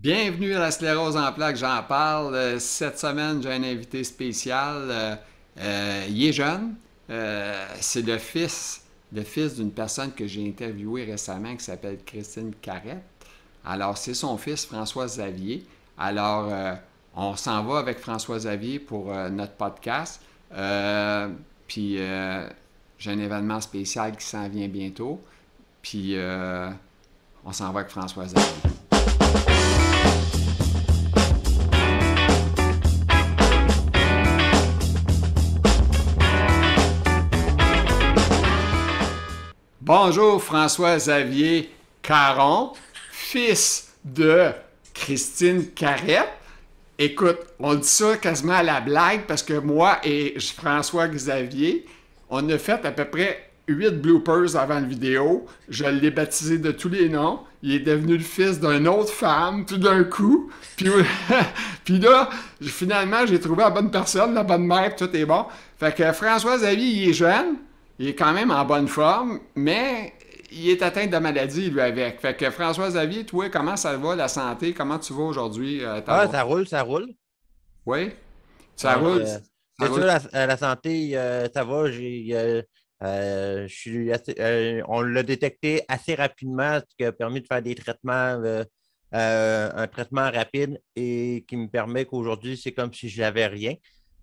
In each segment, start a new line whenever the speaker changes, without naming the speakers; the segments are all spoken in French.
Bienvenue à la sclérose en plaques, j'en parle. Cette semaine, j'ai un invité spécial. Il est jeune. C'est le fils d'une personne que j'ai interviewée récemment qui s'appelle Christine Carrette. Alors, c'est son fils, François Xavier. Alors, on s'en va avec François Xavier pour notre podcast. Euh, puis, j'ai un événement spécial qui s'en vient bientôt. Puis, on s'en va avec François Xavier. Bonjour François-Xavier Caron, fils de Christine Carrette. Écoute, on dit ça quasiment à la blague parce que moi et François-Xavier, on a fait à peu près 8 bloopers avant la vidéo. Je l'ai baptisé de tous les noms. Il est devenu le fils d'une autre femme tout d'un coup. Puis, puis là, finalement, j'ai trouvé la bonne personne, la bonne mère, tout est bon. Fait que François-Xavier, il est jeune. Il est quand même en bonne forme, mais il est atteint de maladie, lui, avec. Fait que François-Xavier, toi, comment ça va, la santé? Comment tu vas aujourd'hui, ta
Ah,
journée?
ça roule, ça roule.
Oui? Ça
Donc,
roule? Ça
c'est
roule?
sûr, la santé, ça va. Je suis on l'a détecté assez rapidement, ce qui a permis de faire des traitements, un traitement rapide et qui me permet qu'aujourd'hui, c'est comme si je n'avais rien.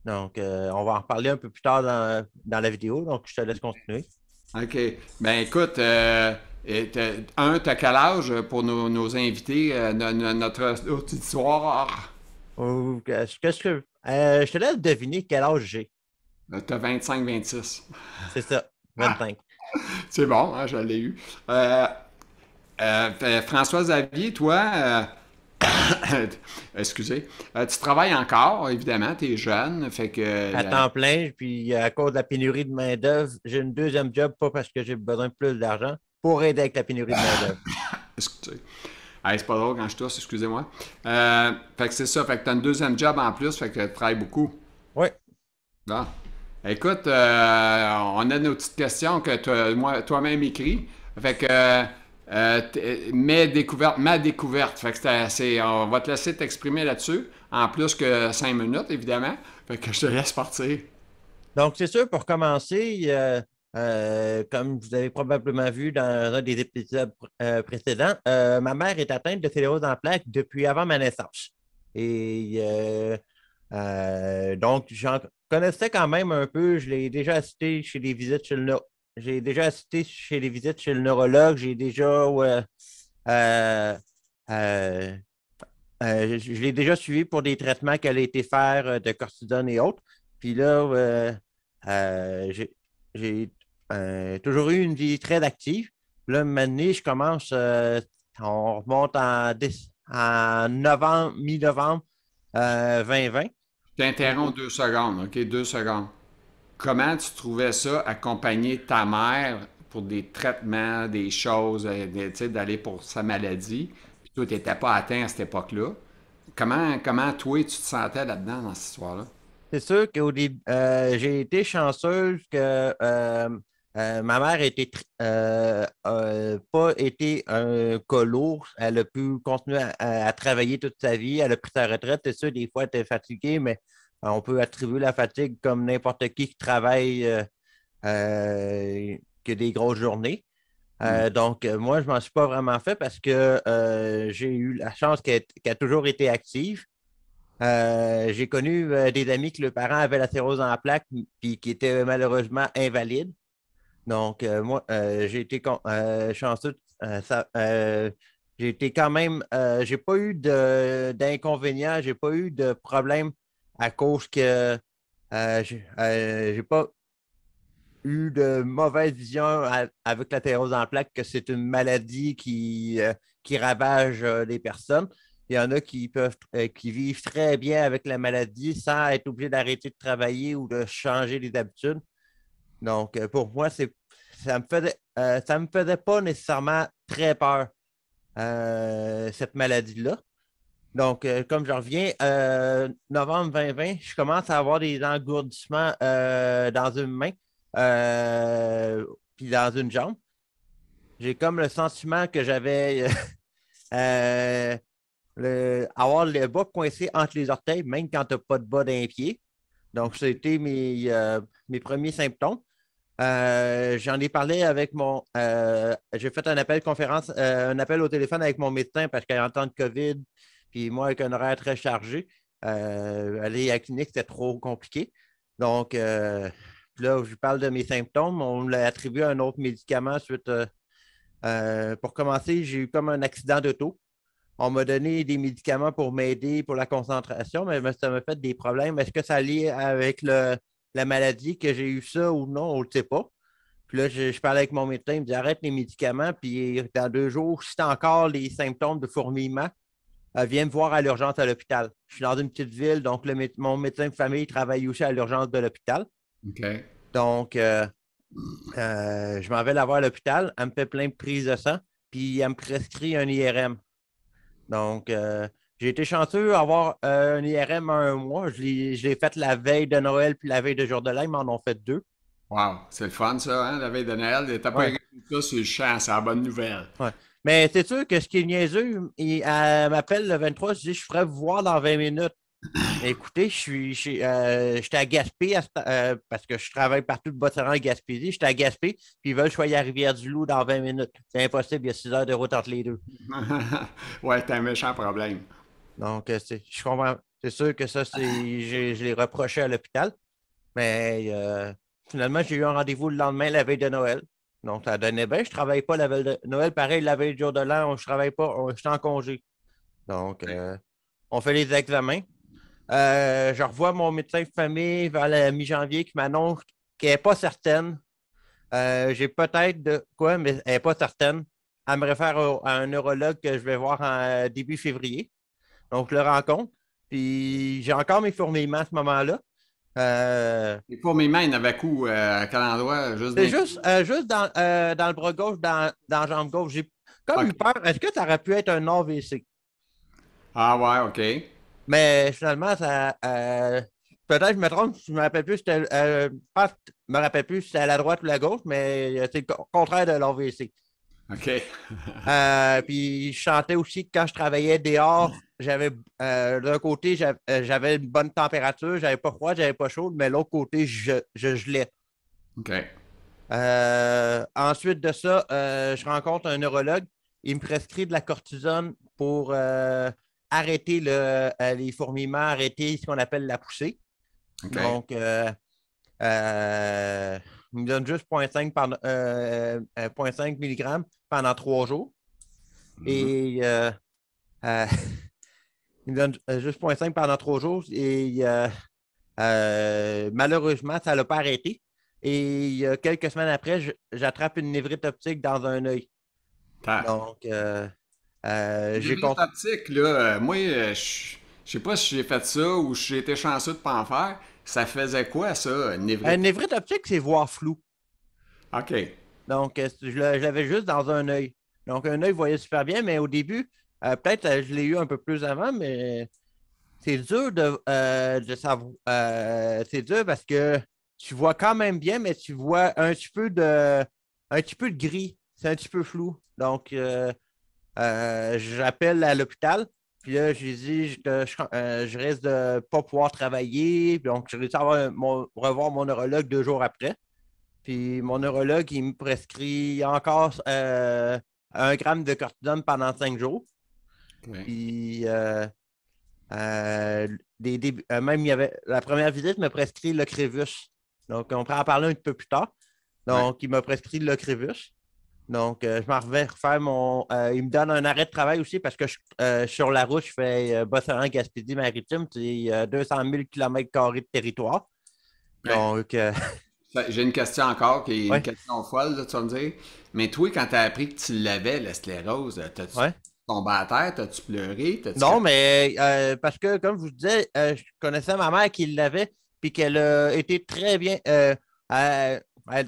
Donc, on va en reparler un peu plus tard dans la vidéo. Donc, je te laisse continuer.
OK. Ben écoute, t'as quel âge pour nos invités, notre auditoire?
Je te laisse deviner quel âge j'ai.
T'as 25-26.
C'est ça, 25.
C'est bon, hein, je l'ai eu. Euh, François-Xavier, toi, excusez. Tu travailles encore, évidemment, tu es jeune, fait que
À temps plein, puis à cause de la pénurie de main-d'œuvre, j'ai une deuxième job, pas parce que j'ai besoin de plus d'argent, pour aider avec la pénurie de main-d'œuvre.
excusez. Hey, c'est pas drôle quand je tousse, excusez-moi. Fait que c'est ça, fait que tu as une deuxième job en plus, fait que tu travailles beaucoup.
Oui.
Bon. Écoute, on a nos petites questions que toi-même écrit. Fait que ma découverte. Fait que on va te laisser t'exprimer là-dessus, en plus que 5 minutes, évidemment. Fait que je te laisse partir.
Donc, c'est sûr, pour commencer, comme vous avez probablement vu dans un des épisodes précédents, ma mère est atteinte de sclérose en plaques depuis avant ma naissance. Et donc, j'en connaissais quand même un peu. Je l'ai déjà assisté chez les visites chez J'ai déjà assisté chez les visites chez le neurologue. J'ai déjà euh, euh, je l'ai déjà suivi pour des traitements qu'elle a été faire de cortisone et autres. Puis là, j'ai toujours eu une vie très active. Là, maintenant, on remonte en novembre, mi-novembre 2020.
Je t'interromps 2 secondes, OK? 2 secondes. Comment tu trouvais ça, accompagner ta mère pour des traitements, des choses, tu sais, d'aller pour sa maladie? Puis toi, tu n'étais pas atteint à cette époque-là. Comment toi, tu te sentais là-dedans, dans cette histoire-là?
C'est sûr qu'au début, j'ai été chanceuse que ma mère pas été un cas lourd. Elle a pu continuer à travailler toute sa vie. Elle a pris sa retraite. C'est sûr, des fois, elle était fatiguée, mais on peut attribuer la fatigue comme n'importe qui travaille, qui a des grosses journées.
Hmm.
Moi, je ne m'en suis pas vraiment fait parce que j'ai eu la chance qu'elle a toujours été active. J'ai connu des amis que leurs parents avaient la cirrhose en plaques puis qui étaient malheureusement invalides. Donc, moi, j'ai été chanceux. J'ai été quand même, j'ai pas eu d'inconvénients, j'ai pas eu de problème à cause que j'ai pas eu de mauvaise vision avec la thérose en plaques, que c'est une maladie qui ravage les personnes. Il y en a qui vivent très bien avec la maladie sans être obligés d'arrêter de travailler ou de changer les habitudes. Donc, pour moi, ça me faisait pas nécessairement très peur, cette maladie-là. Donc, comme je reviens, novembre 2020, je commence à avoir des engourdissements dans une main, puis dans une jambe. J'ai comme le sentiment que j'avais euh, avoir le bas coincé entre les orteils, même quand tu n'as pas de bas d'un pied. Donc, c'était mes premiers symptômes. J'en ai parlé avec j'ai fait un appel conférence, un appel au téléphone avec mon médecin parce qu'en temps de COVID, puis moi, avec un horaire très chargé, aller à la clinique, c'était trop compliqué. Donc, là, je lui parle de mes symptômes. On me l'a attribué un autre médicament suite. Pour commencer, j'ai eu comme un accident d'auto. On m'a donné des médicaments pour m'aider pour la concentration, mais ça m'a fait des problèmes. Est-ce que ça lié avec la maladie que j'ai eu ça ou non? On ne le sait pas. Puis là, je parlais avec mon médecin, il me dit arrête les médicaments, puis dans 2 jours, si tu as encore les symptômes de fourmillement, viens me voir à l'urgence à l'hôpital. Je suis dans une petite ville, donc mon médecin de famille travaille aussi à l'urgence de l'hôpital.
OK.
Donc, je m'en vais la voir à l'hôpital. Elle me fait plein de prises de sang, puis elle me prescrit un IRM. Donc, j'ai été chanceux d'avoir un IRM un mois. Je l'ai fait la veille de Noël puis la veille de jour de l'an. Ils m'en ont fait 2.
Wow, c'est le fun, ça, hein, la veille de Noël. T'as pas
Ouais,
eu ça sur le champ, c'est la bonne nouvelle.
ouais. Mais c'est sûr que ce qui est niaiseux, elle m'appelle le 23, je dis je ferais vous voir dans 20 minutes. Écoutez, j'étais à Gaspé parce que je travaille partout de Bas-Saint-Laurent et Gaspésie. J'étais à Gaspé, puis ils veulent que je sois à Rivière-du-Loup dans 20 minutes. C'est impossible, il y a 6 heures de route entre les deux.
Ouais, t'as un méchant problème.
Donc, je comprends. C'est sûr que ça, je l'ai reproché à l'hôpital. Mais finalement, j'ai eu un rendez-vous le lendemain, la veille de Noël. Donc, ça donnait bien. Je ne travaille pas la veille de Noël. Pareil, la veille du jour de l'an, je ne travaille pas. Je suis en congé. Donc, on fait les examens. Je revois mon médecin de famille vers la mi-janvier qui m'annonce qu'elle n'est pas certaine. J'ai peut-être de quoi, mais elle n'est pas certaine. Elle me réfère à un neurologue que je vais voir en début février. Donc, je le rencontre. Puis, j'ai encore mes fourmillements à ce moment-là.
Les fourmillements, il y en avait où, à quel endroit? Juste
C'est
des...
juste dans le bras gauche, dans la jambe gauche. J'ai comme
OK.
eu peur. Est-ce que ça aurait pu être un AVC?
Ah ouais, OK.
Mais finalement, peut-être que je me trompe, je me rappelle plus, je me rappelle plus si c'était à la droite ou la gauche, mais c'est le contraire de l'AVC.
OK.
Puis je chantais aussi que quand je travaillais dehors, d'un côté, j'avais une bonne température, j'avais pas froid, j'avais pas chaud, mais l'autre côté, je gelais.
OK.
Ensuite de ça, je rencontre un neurologue. Il me prescrit de la cortisone pour arrêter les fourmillements, arrêter ce qu'on appelle la poussée.
OK.
Donc, il me donne juste 0,5 mg pendant 3 jours.
Mhm.
Et euh, il me donne juste 0,5 pendant 3 jours. Et malheureusement, ça ne l'a pas arrêté. Et quelques semaines après, j'attrape une névrite optique dans un œil.
Ta-
Donc, j'ai
Névrite optique, là, moi, je sais pas si j'ai fait ça ou si j'ai été chanceux de pas en faire. Ça faisait quoi, ça, une
une
névrite?
névrite optique, c'est voir flou.
OK.
Donc, je l'avais juste dans un œil. Donc, un œil voyait super bien, mais au début, peut-être je l'ai eu un peu plus avant, mais c'est dur de savoir. C'est dur parce que tu vois quand même bien, mais tu vois un petit peu de gris. C'est un petit peu flou. Donc, j'appelle à l'hôpital. Puis là, je lui dis je risque de ne pas pouvoir travailler. Donc, je réussis à revoir mon neurologue 2 jours après. Puis mon neurologue, il me prescrit encore 1 gramme de cortisone pendant 5 jours.
OK.
Puis même il y avait la première visite me prescrit le Crevus. Donc, on pourra en parler un peu plus tard.
Ouais.
Donc, il m'a prescrit le Crevus. Donc, je m'en vais refaire il me donne un arrêt de travail aussi parce que sur la route, je fais Bas-Saint-Laurent-Gaspésie-Maritime. C'est 200 000 km² de territoire.
Ouais.
Donc,
J'ai une question encore, qui est une
ouais,
question folle, là, tu vas me dire. Mais toi, quand t'as appris que tu l'avais, la sclérose, t'as-tu
ouais.
tombé à terre? T'as-tu pleuré? T'as-tu
Non, mais parce que, comme je vous disais, je connaissais ma mère qui l'avait, puis qu'elle a été très bien. Elle a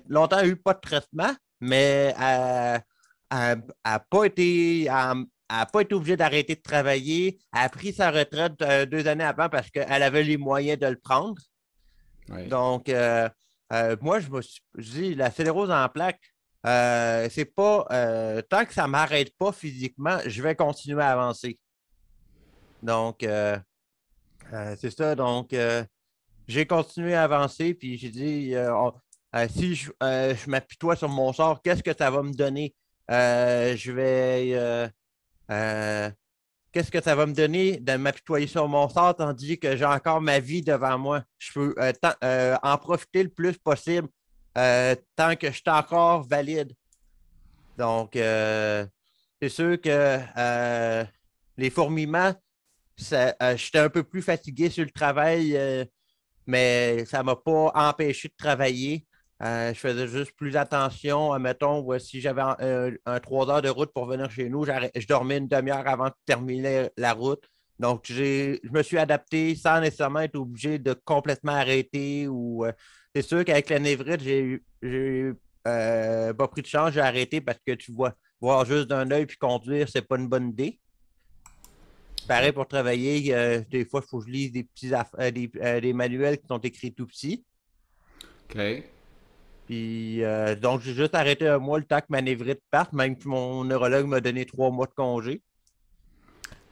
longtemps eu pas de traitement, mais elle n'a pas été, elle a pas été obligée d'arrêter de travailler. Elle a pris sa retraite 2 années avant parce qu'elle avait les moyens de le prendre.
Oui.
Donc, moi, je me suis dit, la sclérose en plaques, c'est pas tant que ça ne m'arrête pas physiquement, je vais continuer à avancer. Donc, c'est ça. Donc, j'ai continué à avancer, puis j'ai dit, si je m'apitoie sur mon sort, qu'est-ce que ça va me donner? Je vais. Euh, Qu'est-ce que ça va me donner de m'apitoyer sur mon sort tandis que j'ai encore ma vie devant moi? Je peux en profiter le plus possible tant que je suis encore valide. Donc, c'est sûr que les fourmillements, j'étais un peu plus fatigué sur le travail, mais ça ne m'a pas empêché de travailler. Je faisais juste plus attention. Mettons, si j'avais un 3 heures de route pour venir chez nous, je dormais une demi-heure avant de terminer la route. Donc, je me suis adapté sans nécessairement être obligé de complètement arrêter. C'est sûr qu'avec la névrite, j'ai pas pris de chance, j'ai arrêté parce que tu vois, voir juste d'un œil puis conduire, c'est pas une bonne idée. Pareil pour travailler, des fois, il faut que je lise des manuels qui sont écrits tout petits.
OK.
Puis, donc, j'ai juste arrêté un mois le temps que ma névrite parte, même que mon neurologue m'a donné 3 mois de congé.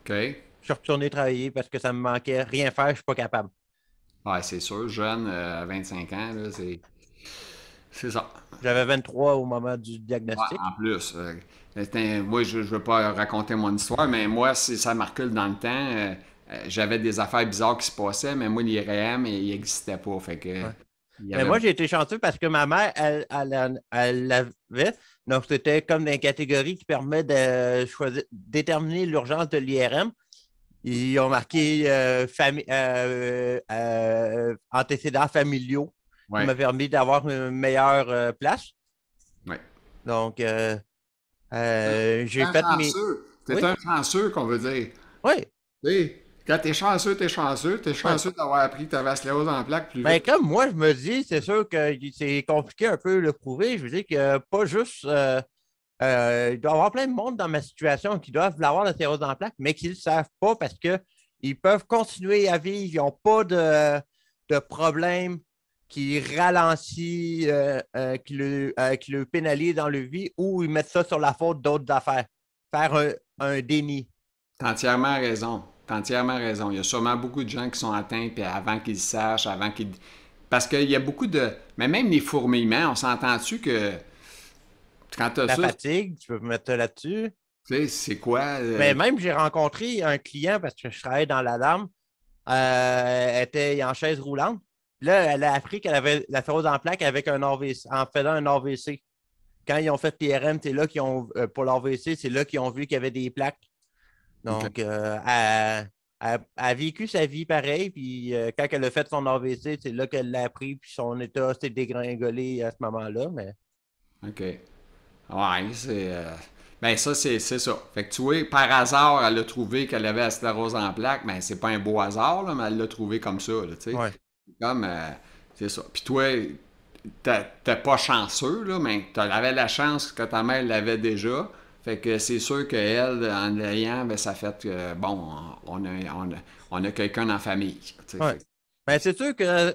OK.
Je suis retourné travailler parce que ça me manquait. Rien faire, je suis pas capable.
Ouais, c'est sûr, jeune, à 25 ans, là, c'est ça.
J'avais 23 au moment du
Ouais,
diagnostic.
en plus. Moi, je ne veux pas raconter mon histoire, mais moi, si ça me recule dans le temps, j'avais des affaires bizarres qui se passaient, mais moi, l'IRM, il n'existait pas. Fait que,
Ouais.
il y
Mais
avait.
moi, j'ai été chanceux parce que ma mère, elle l'avait. Donc, c'était comme une catégorie qui permet de choisir, déterminer l'urgence de l'IRM. Ils ont marqué antécédents familiaux qui
Ouais,
m'a permis d'avoir une meilleure place.
ouais.
Donc,
T'es
j'ai
un
fait mes.
chanceux. T'es
Oui,
un chanceux, qu'on veut dire.
oui,
Tu sais, quand t'es chanceux, t'es chanceux. T'es
oui.
chanceux d'avoir appris que t'avais la sclérose en plaques plus
Ben,
vite.
comme moi, je me dis, c'est sûr que c'est compliqué un peu le prouver. Je veux dire que pas juste. Il doit y avoir plein de monde dans ma situation qui doivent l'avoir la sclérose en plaques, mais qui ne le savent pas parce qu'ils peuvent continuer à vivre. Ils n'ont pas de problème qui ralentit, qui le pénalise dans leur vie ou ils mettent ça sur la faute d'autres affaires. Faire un déni.
T'as entièrement raison. T'as entièrement raison. Il y a sûrement beaucoup de gens qui sont atteints, puis avant qu'ils le sachent, avant qu'ils. Parce qu'il y a beaucoup de. Mais même les fourmillements, on s'entend-tu que quand t'as
La
ça,
fatigue, tu peux mettre ça là-dessus.
tu sais, c'est quoi?
Mais même, j'ai rencontré un client parce que je travaille dans l'alarme. Elle était en chaise roulante. Là, elle a appris qu'elle avait la sclérose en plaques avec un AVC, en faisant un AVC. Quand ils ont fait PRM, c'est là qu'ils ont, pour l'AVC, c'est là qu'ils ont vu qu'il y avait des plaques.
OK.
Donc, elle a vécu sa vie pareil. Puis, quand elle a fait son AVC, c'est là qu'elle l'a appris. Puis, son état s'est dégringolé à ce moment-là. Mais
OK. Ouais, c'est. Ben, ça, c'est ça. Fait que tu vois, par hasard, elle a trouvé qu'elle avait la sclérose en plaques, mais c'est pas un beau hasard, là, mais elle l'a trouvé comme ça, là, tu sais.
ouais.
Comme. C'est ça. Puis toi, t'es pas chanceux, là, mais t'avais la chance que ta mère l'avait déjà. Fait que c'est sûr qu'elle, en l'ayant, ben, ça fait que, bon, on a quelqu'un dans la famille. Tu sais,
Ouais. Ben, c'est sûr que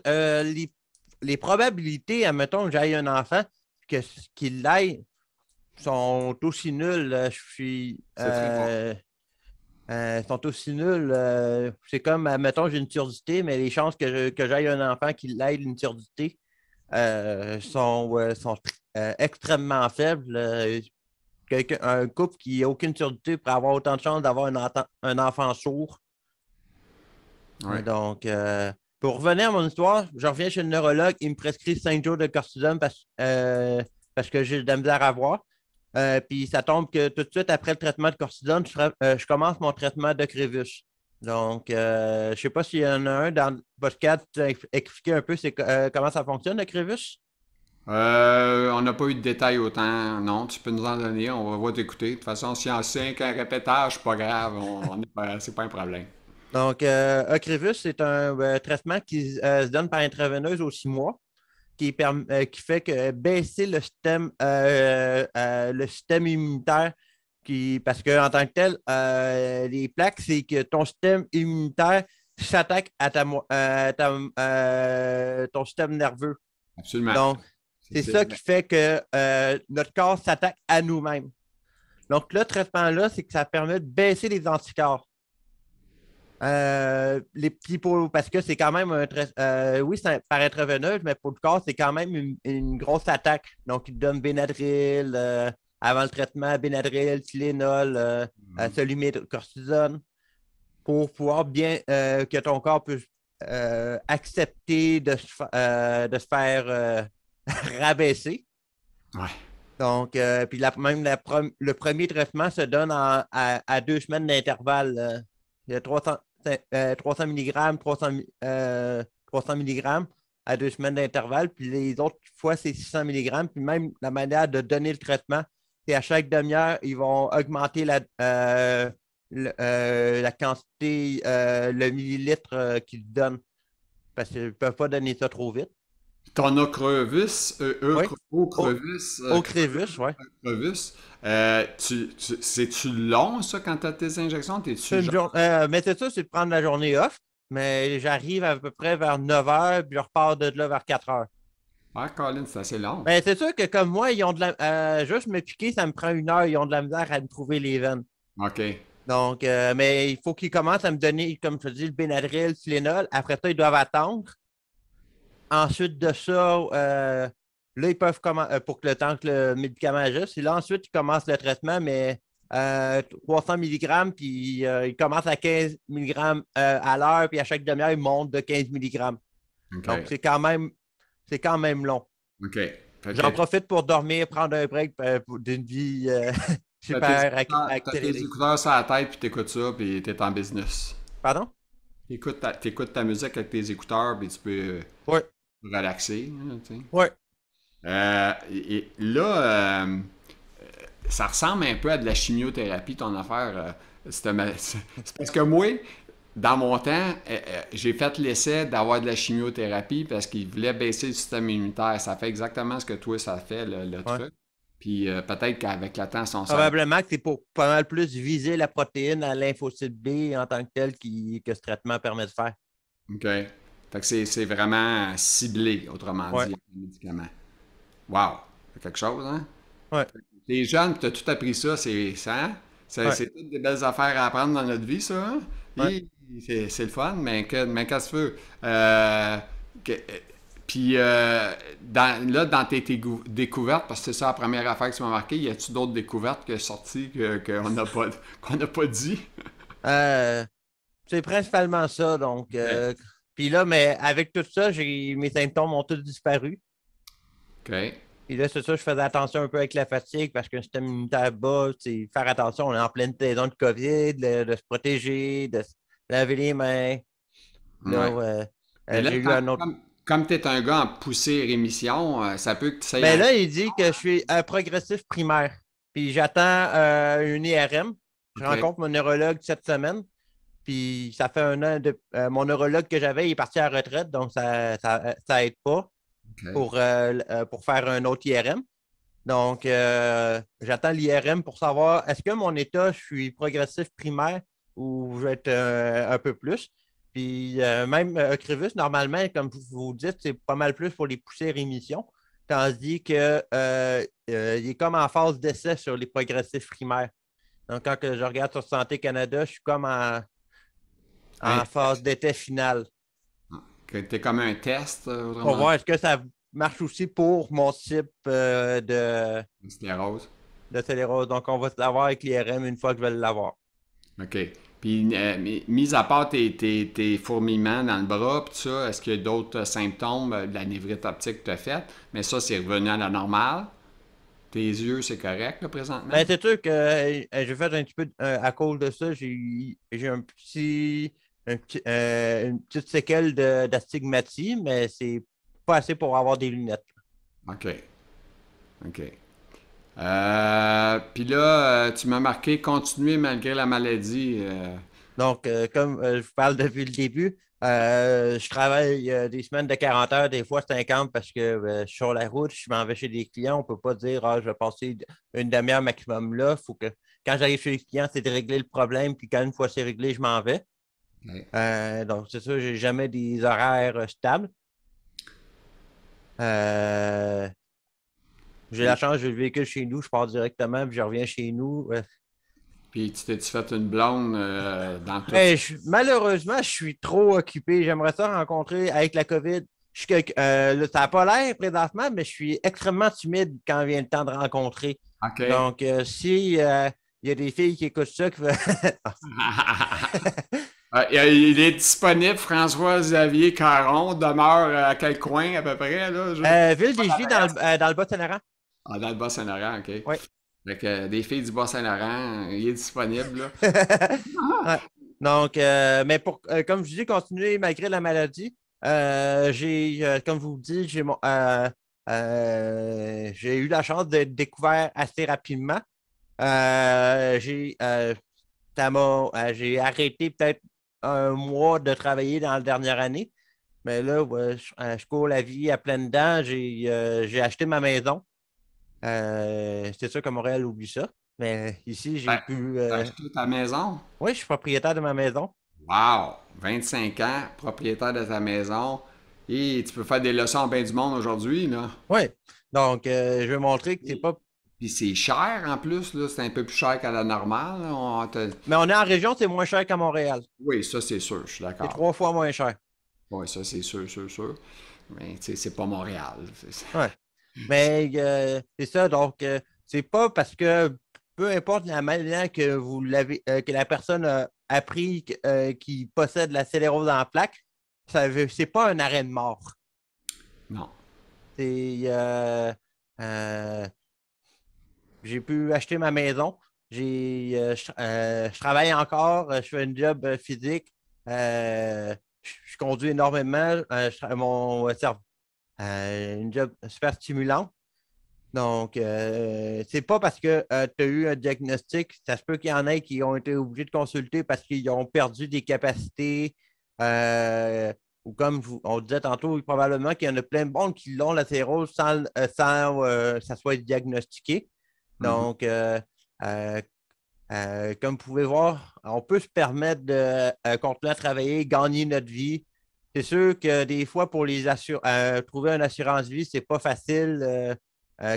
les probabilités, admettons que j'aille un enfant, que qu'il l'aille, sont aussi nulles.
c'est très bon.
Sont aussi nuls. C'est comme, admettons, j'ai une surdité, mais les chances que j'aille un enfant qui l'aide une surdité sont extrêmement faibles. Un couple qui n'a aucune surdité pourrait avoir autant de chances d'avoir un enfant sourd.
Ouais.
Donc, pour revenir à mon histoire, je reviens chez le neurologue, il me prescrit 5 jours de cortisone parce que j'ai de la misère à voir. Puis ça tombe que tout de suite après le traitement de cortisone, je commence mon traitement de Crévus. Donc, je ne sais pas s'il y en a un dans le podcast, tu as expliqué un peu comment ça fonctionne, le Crévus?
On n'a pas eu de détails autant. Non, tu peux nous en donner, va t'écouter. De toute façon, si en 5 un répétage, c'est pas grave, c'est pas un problème.
Donc, Ocrevus, c'est un traitement qui se donne par intraveineuse aux 6 mois, qui fait que baisser le système immunitaire, parce qu'en tant que tel, les plaques, c'est que ton système immunitaire s'attaque à ton système nerveux.
Absolument.
Donc, c'est
C'est-
ça qui fait que notre corps s'attaque à nous-mêmes. Donc, le traitement-là, c'est que ça permet de baisser les anticorps. Les petits pots, parce que c'est quand même oui, c'est par intraveineuse, mais pour le corps, c'est quand même une grosse attaque. Donc, il te donne Benadryl, avant le traitement, Benadryl, Tylenol, cortisone, pour pouvoir bien que ton corps puisse accepter de se faire rabaisser.
Ouais.
Donc, puis le premier traitement se donne à 2 semaines d'intervalle. Il y a 300 mg, 300 mg à 2 semaines d'intervalle. Puis les autres fois, c'est 600 mg. Puis même la manière de donner le traitement, c'est à chaque demi-heure, ils vont augmenter la quantité, le millilitre qu'ils donnent. Parce qu'ils ne peuvent pas donner ça trop vite.
Ton Ocrevus,
Oui. Au,
Ocrevus,
au Crévus, oui.
Ocrevus, c'est-tu long, ça, quand tu as tes injections? T'es-tu genre...
Mais c'est ça, c'est de prendre la journée off. Mais j'arrive à peu près vers 9 heures, puis je repars de là vers 4 heures.
Ah, Colin, c'est assez long.
Mais c'est sûr que comme moi, ils ont juste me piquer, ça me prend 1 heure. Ils ont de la misère à me trouver les veines.
OK.
Donc, mais il faut qu'ils commencent à me donner, comme je te dis, le Benadryl, le Tylenol. Après ça, ils doivent attendre. Ensuite de ça, là, ils peuvent commencer pour que le temps que le médicament agisse. Et là, ensuite, ils commencent le traitement, mais 300 mg, puis ils commencent à 15 mg à l'heure, puis à chaque demi-heure, ils montent de 15 mg. Donc,
OK.
c'est quand même long.
OK. Fait
J'en
que
profite pour dormir, prendre un break d'une vie super
t'as tes
accélérée.
écouteurs sur la tête, puis t'écoutes ça, puis t'es en business.
Pardon?
T'écoutes ta musique avec tes écouteurs, puis tu peux
Oui,
relaxer, hein, tu sais.
oui.
Et là, ça ressemble un peu à de la chimiothérapie, ton affaire. C'est parce que moi, dans mon temps, j'ai fait l'essai d'avoir de la chimiothérapie parce qu'ils voulaient baisser le système immunitaire. Ça fait exactement ce que toi, ça fait, le
Ouais.
truc. Puis peut-être qu'avec le temps, si on s'en...
Probablement que c'est pour pas mal plus viser la protéine à lymphocyte B en tant que telle que ce traitement permet de faire.
OK. Fait que c'est vraiment ciblé, autrement
Ouais,
dit, le médicament. Wow! C'est quelque chose, hein?
ouais,
Les jeunes, tu as tout appris ça, c'est ça. Hein?
ouais,
C'est toutes des belles affaires à apprendre dans notre vie, ça. Hein?
ouais.
Puis c'est le fun, mais qu'est-ce que tu veux? Que- puis là, dans tes découvertes, parce que c'est ça la première affaire qui m'a marqué, y a-tu d'autres découvertes qui sont sorties qu'on n'a pas, qu'on n'a pas dit?
Euh, c'est principalement ça. Donc,
OK.
puis là, mais avec tout ça, mes symptômes ont tous disparu.
OK.
Et là, c'est ça, je faisais attention un peu avec la fatigue parce qu'un système immunitaire bas, c'est faire attention. On est en pleine saison de COVID, de se protéger, de se laver les mains. Là,
Ouais.
ouais,
Mais là,
j'ai eu un autre.
comme tu es un gars en poussée et rémission, ça peut que tu
Mais
un...
là, il dit que je suis un progressif primaire. Puis j'attends une IRM. Je
OK.
rencontre mon neurologue cette semaine. Puis ça fait 1 an de. Mon neurologue que j'avais, il est parti à la retraite, donc ça aide pas
OK.
pour faire un autre IRM. Donc, j'attends l'IRM pour savoir est-ce que mon état, je suis progressif primaire ou je vais être un peu plus. Puis même Ocrevus, normalement, comme vous dites, c'est pas mal plus pour les poussées rémission. Tandis que il est comme en phase d'essai sur les progressifs primaires. Donc, quand je regarde sur Santé Canada, je suis comme
Un
en phase d'essai final.
que t'es comme un test,
Pour
autrement
voir est-ce que ça marche aussi pour mon type
dit, sclérose.
de sclérose. Donc, on va se l'avoir avec l'IRM une fois que je vais l'avoir.
OK. Puis, mis à part tes fourmillements dans le bras, puis tout ça, est-ce qu'il y a d'autres symptômes de la névrite optique que tu as faite? Mais ça, c'est revenu à la normale. Tes yeux, c'est correct, là, présentement?
Ben, c'est sûr que j'ai fait un petit peu, à cause de ça, j'ai une petite séquelle d'astigmatie, mais c'est pas assez pour avoir des lunettes.
OK. OK. Puis là, tu m'as marqué continuer malgré la maladie.
Donc, comme je vous parle depuis le début, je travaille des semaines de 40 heures, des fois 50 parce que je suis sur la route, je m'en vais chez des clients. On ne peut pas dire je vais passer une demi-heure maximum là. Faut que quand j'arrive chez les clients, c'est de régler le problème, puis quand une fois c'est réglé, je m'en vais.
OK.
Donc, c'est ça, j'ai jamais des horaires stables. Euh, j'ai la
Puis,
chance, j'ai le véhicule chez nous, je pars directement, puis je reviens chez nous.
Puis tu t'es-tu fait une blonde dans tout ça?
Ben, malheureusement, je suis trop occupé. J'aimerais ça rencontrer avec la COVID. Là, ça n'a pas l'air présentement, mais je suis extrêmement timide quand vient le temps de rencontrer.
OK.
Donc, si il y a des filles qui écoutent ça, qui veulent-
Il est disponible, François-Xavier Caron, demeure à quel coin à peu près, là?
Ville des Juifs dans le Bas-Saint-Laurent.
Ah, dans le Bas-Saint-Laurent, OK.
Oui.
Fait que des filles du Bas-Saint-Laurent, il est disponible, là.
Ouais. Donc, mais comme je dis, continuer malgré la maladie, comme je vous dis, j'ai eu la chance d'être découvert assez rapidement. Euh, j'ai j'ai arrêté peut-être un mois de travailler dans la dernière année, mais là, ouais, je cours la vie à pleines dents. J'ai acheté ma maison. C'est sûr que Montréal oublie ça, mais ici, j'ai
Ben,
pu.
t'as acheté ta maison?
Oui, je suis propriétaire de ma maison.
Wow! 25 ans, propriétaire de ta maison. Et tu peux faire des leçons à bien du monde aujourd'hui, là.
Oui. Donc, je vais montrer que c'est
Et-
pas.
Puis c'est cher en plus, là. C'est un peu plus cher qu'à la normale, là.
Mais on est en région, c'est moins cher qu'à Montréal.
Oui, ça c'est sûr, je suis
C'est
d'accord.
3 fois moins cher.
Oui, ça c'est sûr, sûr, sûr. Mais tu sais, c'est pas Montréal.
Ouais. Mais c'est ça, donc c'est pas parce que peu importe la manière que vous l'avez que la personne a appris qu'il possède la sclérose en plaques, c'est pas un arrêt de mort.
Non.
C'est euh, j'ai pu acheter ma maison. Je travaille encore, je fais un job physique. Je conduis énormément. Une job super stimulant. Donc, c'est pas parce que tu as eu un diagnostic, ça se peut qu'il y en ait qui ont été obligés de consulter parce qu'ils ont perdu des capacités. euh, ou comme on disait tantôt, probablement qu'il y en a plein de monde qui l'ont, la sclérose, sans que ça soit diagnostiqué.
Mhm.
Donc, euh, comme vous pouvez voir, on peut se permettre de continuer à travailler, gagner notre vie. C'est sûr que des fois, pour trouver une assurance vie, c'est pas facile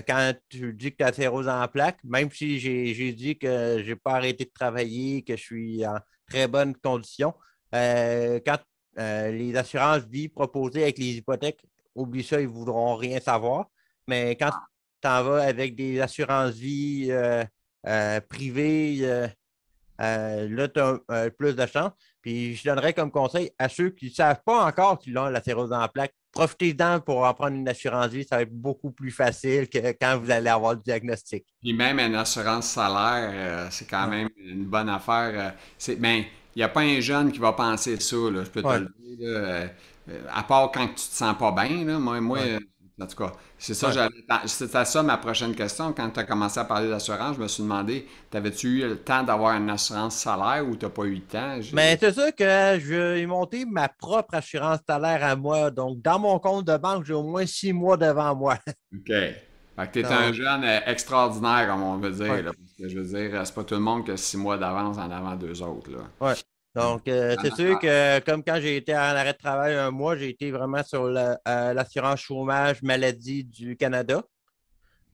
quand tu dis que tu as sclérose en plaques, même si j'ai dit que je n'ai pas arrêté de travailler, que je suis en très bonne condition. Quand les assurances vie proposées avec les hypothèques, oublie ça, ils ne voudront rien savoir. Mais quand tu en vas avec des assurances vie privées, là, tu as plus de chance. Puis je donnerais comme conseil à ceux qui ne savent pas encore qu'ils ont la sclérose en plaques, profitez-en pour en prendre une assurance vie. Ça va être beaucoup plus facile que quand vous allez avoir le diagnostic.
Puis même une assurance salaire, c'est quand
Ouais.
même une bonne affaire. Ben, il n'y a pas un jeune qui va penser ça, là, je peux te
Ouais.
le dire, là, à part quand tu te sens pas bien, là,
Ouais.
en tout cas, c'est ça,
Ouais.
c'était ça ma prochaine question. Quand tu as commencé à parler d'assurance, je me suis demandé, t'avais-tu eu le temps d'avoir une assurance salaire ou t'as pas eu le temps?
Mais c'est sûr que je vais monter ma propre assurance salaire à moi. Donc, dans mon compte de banque, j'ai au moins 6 mois devant moi.
OK. Fait que t'es un
Donc,
jeune extraordinaire, comme on veut dire,
ouais.
là, parce que je veux dire, c'est pas tout le monde qui a 6 mois d'avance en avant d'eux autres, là.
Ouais. Donc, c'est sûr que comme quand j'ai été en arrêt de travail un mois, j'ai été vraiment sur l'assurance chômage maladie du Canada.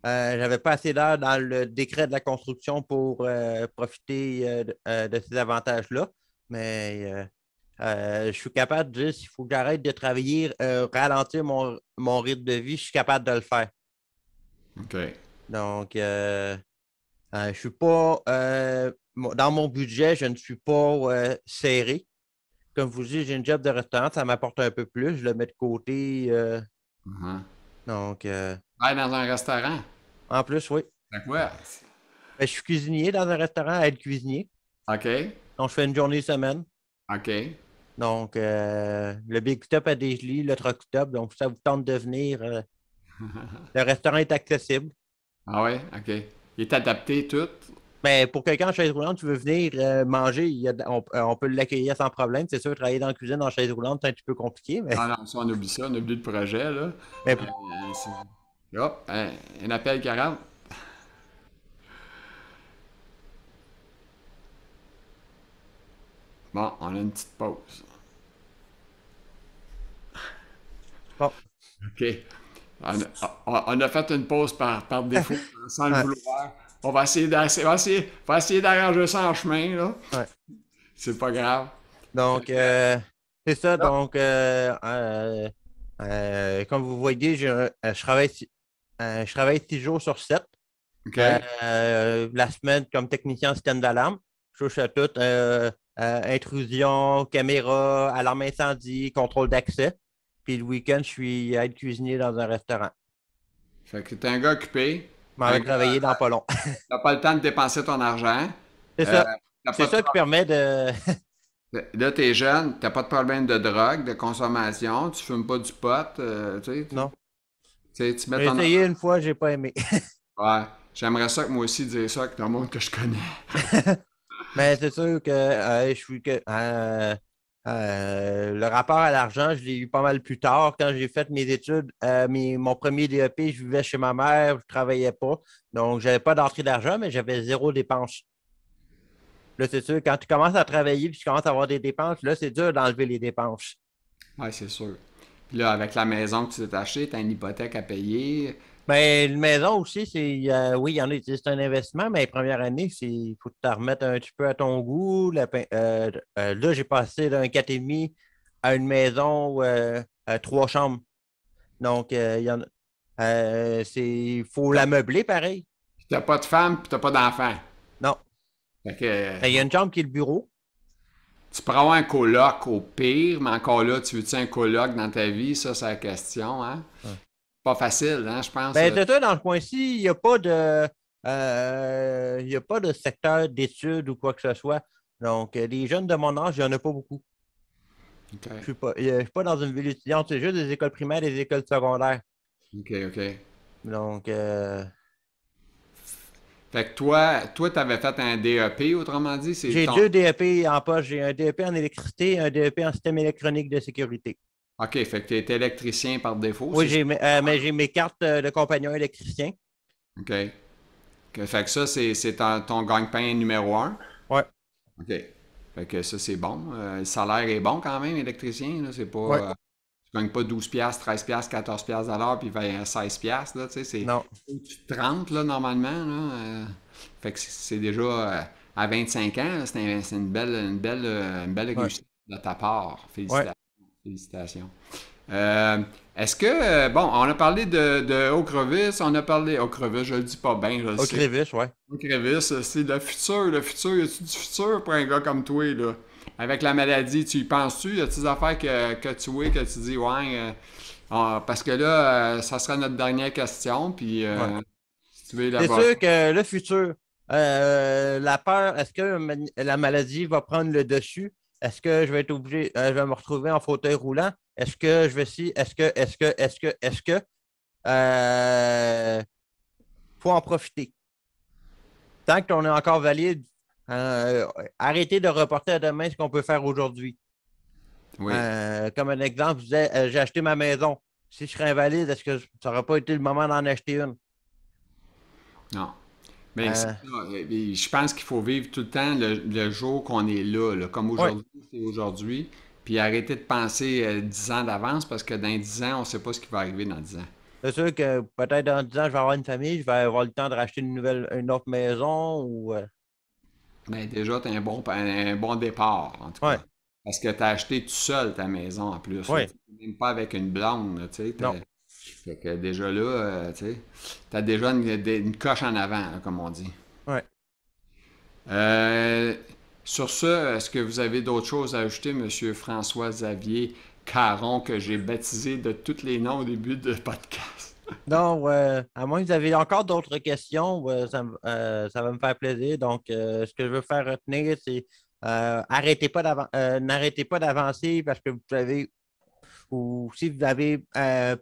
J'avais pas assez d'heures dans le décret de la construction pour profiter de ces avantages-là. Mais je suis capable de dire s'il faut que j'arrête de travailler, ralentir mon rythme de vie, je suis capable de le faire.
OK.
Donc, je suis pas dans mon budget, je ne suis pas serré. Comme je vous dis, j'ai une job de restaurant, ça m'apporte un peu plus, je le mets de côté.
Mhm.
Donc,
Ouais, dans un restaurant.
en plus, oui.
C'est quoi?
Ben, je suis cuisinier dans un restaurant à être cuisinier.
OK.
Donc, je fais une journée semaine.
OK.
Donc, le Big Stop à Desjolies, le Truck Stop. Donc, si ça vous tente de venir, le restaurant est accessible.
Ah ouais? OK. Il est adapté tout?
Mais pour quelqu'un en chaise roulante, tu veux venir manger, on peut l'accueillir sans problème. C'est sûr, travailler dans la cuisine en chaise roulante, c'est un petit peu compliqué, mais,
Ah non, ça, on oublie le projet, là.
mais
Hop, un appel 40. Bon, on a une petite pause.
bon.
OK. On a fait une pause par défaut, sans le
Ouais.
vouloir. on va essayer d'arranger ça en chemin, là.
Ouais.
C'est pas grave.
Donc, c'est ça.
Ah,
Donc, comme vous voyez, je travaille 6 jours sur 7.
OK.
La semaine, comme technicien en système d'alarme, je touche à tout. Intrusion, caméra, alarme incendie, contrôle d'accès. Puis le week-end, je suis aide cuisinier dans un restaurant.
Fait que t'es un gars occupé.
Je m'en
Un
vais
gars,
travailler dans pas long.
t'as pas le temps de dépenser ton argent.
C'est
Euh,
ça.
t'as
C'est
pas de
ça qui permet de.
Là, t'es jeune, t'as pas de problème de drogue, de consommation, tu fumes pas du pot, tu sais,
Non.
tu mets
J'ai
ton...
essayé une fois, j'ai pas aimé.
Ouais, j'aimerais ça que moi aussi dire ça avec le monde que je connais.
Mais c'est sûr que je suis que le rapport à l'argent, je l'ai eu pas mal plus tard. Quand j'ai fait mes études, mon premier DEP, je vivais chez ma mère, je travaillais pas. Donc, j'avais pas d'entrée d'argent, mais j'avais zéro dépense. Là, c'est sûr, quand tu commences à travailler et tu commences à avoir des dépenses, là, c'est dur d'enlever les dépenses.
Ouais, c'est sûr. Puis là, avec la maison que tu t'es achetée, t'as une hypothèque à payer.
Mais une maison aussi, oui, il y en a, c'est un investissement, mais les premières années, il faut te remettre un petit peu à ton goût. Là, j'ai passé d'un 4,5 à une maison à 3 chambres. Donc, il faut
T'as
la meubler pareil.
t'as pas de femme, puis t'as pas d'enfant.
Non.
Fait que
Il y a une chambre qui est le bureau.
tu pourrais avoir un coloc au pire, mais encore là, tu veux-tu un coloc dans ta vie? Ça, c'est la question, hein?
Ouais.
Pas facile, hein, je pense.
Ben, de toi, dans ce coin-ci, il y a pas de secteur d'études ou quoi que ce soit. Donc, les jeunes de mon âge, il n'y en a pas beaucoup.
OK.
Je suis pas dans une ville étudiante, c'est juste des écoles primaires et des écoles secondaires.
OK, OK.
Donc,
Fait que toi, t'avais fait un DEP, autrement dit, c'est
j'ai
ton...
2 DEP en poche. J'ai un DEP en électricité et un DEP en système électronique de sécurité.
OK, fait que t'es électricien par défaut,
Oui,
c'est ça?
mais j'ai mes cartes de compagnon électricien.
OK. Fait que ça, c'est ton gagne-pain numéro un.
Ouais,
OK. Fait que ça, c'est bon. Le salaire est bon quand même, électricien, là. C'est pas...
ouais,
tu gagnes pas 12 piastres, 13 piastres, 14 piastres à l'heure, puis 16 piastres, là, tu sais, c'est
non.
au-dessus de 30, là, normalement, là. Fait que c'est déjà... à 25 ans, là, c'est une belle
Ouais,
réussite de ta part.
ouais.
Félicitations. Félicitations. Euh, Est-ce que, bon, on a parlé de Ocrevus, on a parlé, Ocrevus, je le dis pas bien, je le
Au
sais.
Crévis, ouais.
Ocrevus, c'est le futur, y a-tu du futur pour un gars comme toi, là? Avec la maladie, tu y penses-tu? Y a-tu des affaires que tu vois, que tu dis, ouais, parce que là, ça sera notre dernière question, puis
Ouais.
si tu veux
C'est
élaborer.
sûr que le futur, la peur, est-ce que la maladie va prendre le dessus? Est-ce que je vais être obligé, je vais me retrouver en fauteuil roulant? Est-ce que je vais si, est-ce que, faut en profiter? Tant qu'on est encore valide, euh, arrêtez de reporter à demain ce qu'on peut faire aujourd'hui.
Oui,
Comme un exemple, je disais, j'ai acheté ma maison. Si je serais invalide, est-ce que ça n'aurait pas été le moment d'en acheter une?
non. Mais c'est
Euh,
ça. Je pense qu'il faut vivre tout le temps le jour qu'on est là, là. Comme
oui,
aujourd'hui, c'est aujourd'hui. Puis arrêter de penser 10 ans d'avance parce que dans 10 ans, on ne sait pas ce qui va arriver dans 10 ans.
c'est sûr que peut-être dans 10 ans, je vais avoir une famille, je vais avoir le temps de racheter une autre maison ou.
Mais déjà, tu as un bon départ, en tout
Ouais,
cas. Parce que tu as acheté tout seul ta maison en plus. Là.
ouais,
T'es même pas avec une blonde, là, tu sais.
non.
Fait que déjà là, tu sais, tu as déjà une coche en avant, là, comme on dit.
Ouais.
Euh, sur ce, est-ce que vous avez d'autres choses à ajouter, Monsieur François-Xavier Caron, que j'ai baptisé de tous les noms au début de podcast?
Donc, à moins que vous avez encore d'autres questions, ça va me faire plaisir. Donc, ce que je veux faire retenir, c'est n'arrêtez pas d'avancer parce que vous savez, ou si vous avez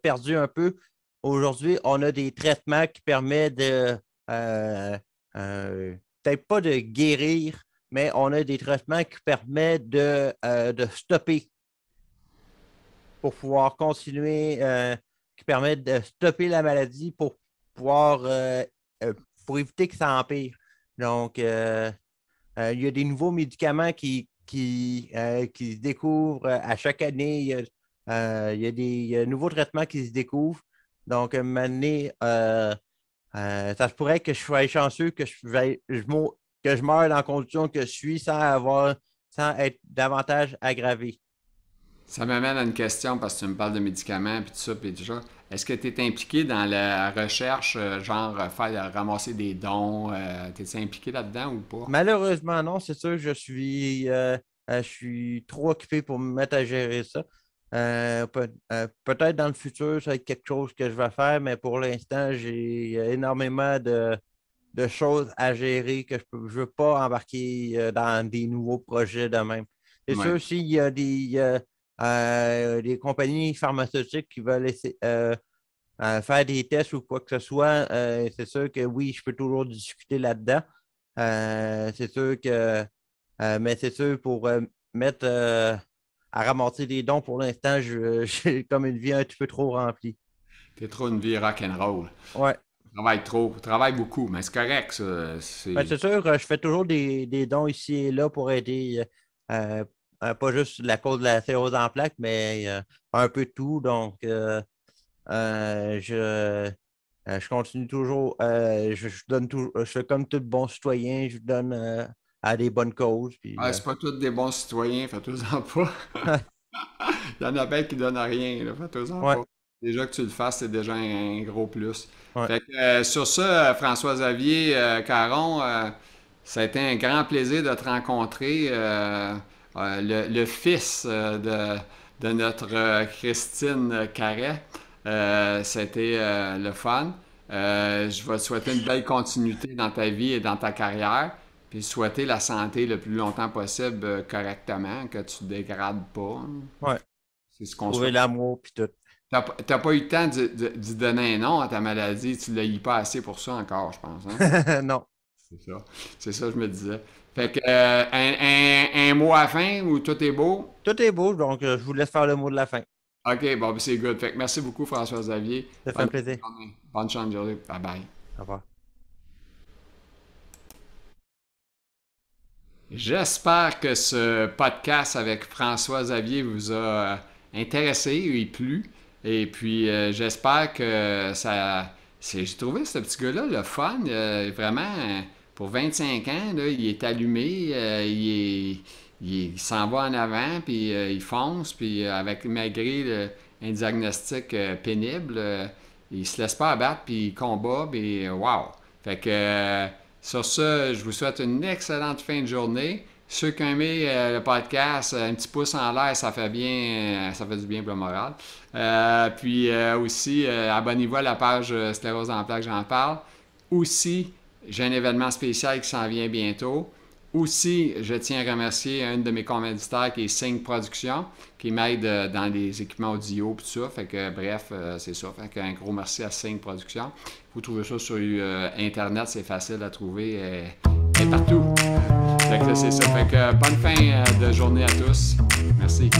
perdu un peu, aujourd'hui, on a des traitements qui permettent euh, peut-être pas de guérir, mais on a des traitements qui permettent de stopper pour pouvoir continuer, qui permettent de stopper la maladie pour pouvoir, euh, pour éviter que ça empire. Donc, il y a des nouveaux médicaments qui se découvrent à chaque année. Il y a des nouveaux traitements qui se découvrent. Donc, à un moment donné, Ça se pourrait que je sois chanceux, que je meure dans la condition que je suis sans être davantage aggravé.
Ça m'amène à une question parce que tu me parles de médicaments, puis tout ça, puis tout ça. Est-ce que tu es impliqué dans la recherche, genre ramasser des dons? T'es impliqué là-dedans ou pas?
Malheureusement, non, c'est sûr, je suis trop occupé pour me mettre à gérer ça. Peut-être dans le futur, ça va être quelque chose que je vais faire, mais pour l'instant, j'ai énormément de choses à gérer que je veux pas embarquer dans des nouveaux projets de même. C'est
Ouais.
sûr, s'il y a des compagnies pharmaceutiques qui veulent faire des tests ou quoi que ce soit, c'est sûr que oui, je peux toujours discuter là-dedans. C'est sûr que, mais c'est sûr, pour mettre à ramasser des dons, pour l'instant, j'ai comme une vie un petit peu trop remplie.
T'es trop une vie rock'n'roll.
Ouais.
Travaille trop, travaille beaucoup, mais c'est correct, ça.
Ben, c'est sûr, je fais toujours des dons ici et là pour aider, pas juste la cause de la sclérose en plaques, mais un peu de tout. Donc, je continue toujours, je donne toujours, je fais comme tout bon citoyen, je donne à des bonnes causes. Puis,
C'est pas tous des bons citoyens, fais-toi-en pas. Il y en a bien qui donnent rien, là, fais-toi-en
ouais,
pas. Déjà que tu le fasses, c'est déjà un gros plus.
ouais.
Fait que, sur ça, François-Xavier Caron, ça a été un grand plaisir de te rencontrer. Le fils de notre Christine Carret. C'était le fun. Je vais te souhaiter une belle continuité dans ta vie et dans ta carrière. Puis souhaiter la santé le plus longtemps possible correctement, que tu ne te dégrades pas.
Ouais.
C'est ce qu'on
Trouver
souhaite.
l'amour, puis tout.
T'as pas eu le temps d'y donner un nom à ta maladie. Tu ne l'as eu pas assez pour ça encore, je pense. Hein?
Non,
C'est ça. C'est ça, je me disais. Fait que, un mot à la fin où tout est beau?
tout est beau, donc je vous laisse faire le mot de la fin.
OK, bon, ben, c'est good. Fait que merci beaucoup, François-Xavier.
Ça fait un
Bonne
plaisir.
journée. Bonne chance de journée. Bye bye.
Au revoir.
J'espère que ce podcast avec François Xavier vous a intéressé et plu. Et puis, j'espère que ça. J'ai trouvé ce petit gars-là le fun. Vraiment, pour 25 ans, là, il est allumé, il s'en va en avant, puis il fonce, puis malgré un diagnostic pénible, il se laisse pas abattre, puis il combat, puis wow! Fait que. Sur ce, je vous souhaite une excellente fin de journée. Ceux qui ont aimé le podcast, un petit pouce en l'air, ça fait bien, ça fait du bien pour le moral. Puis aussi, abonnez-vous à la page Sclérose en plaques, j'en parle. Aussi, j'ai un événement spécial qui s'en vient bientôt. Aussi, je tiens à remercier un de mes commanditaires qui est Sync Production, qui m'aide dans les équipements audio et tout ça. Fait que bref, c'est ça. Fait qu'un gros merci à Sync Production. Vous trouvez ça sur Internet, c'est facile à trouver et partout. Fait que c'est ça. Fait que bonne fin de journée à tous. Merci.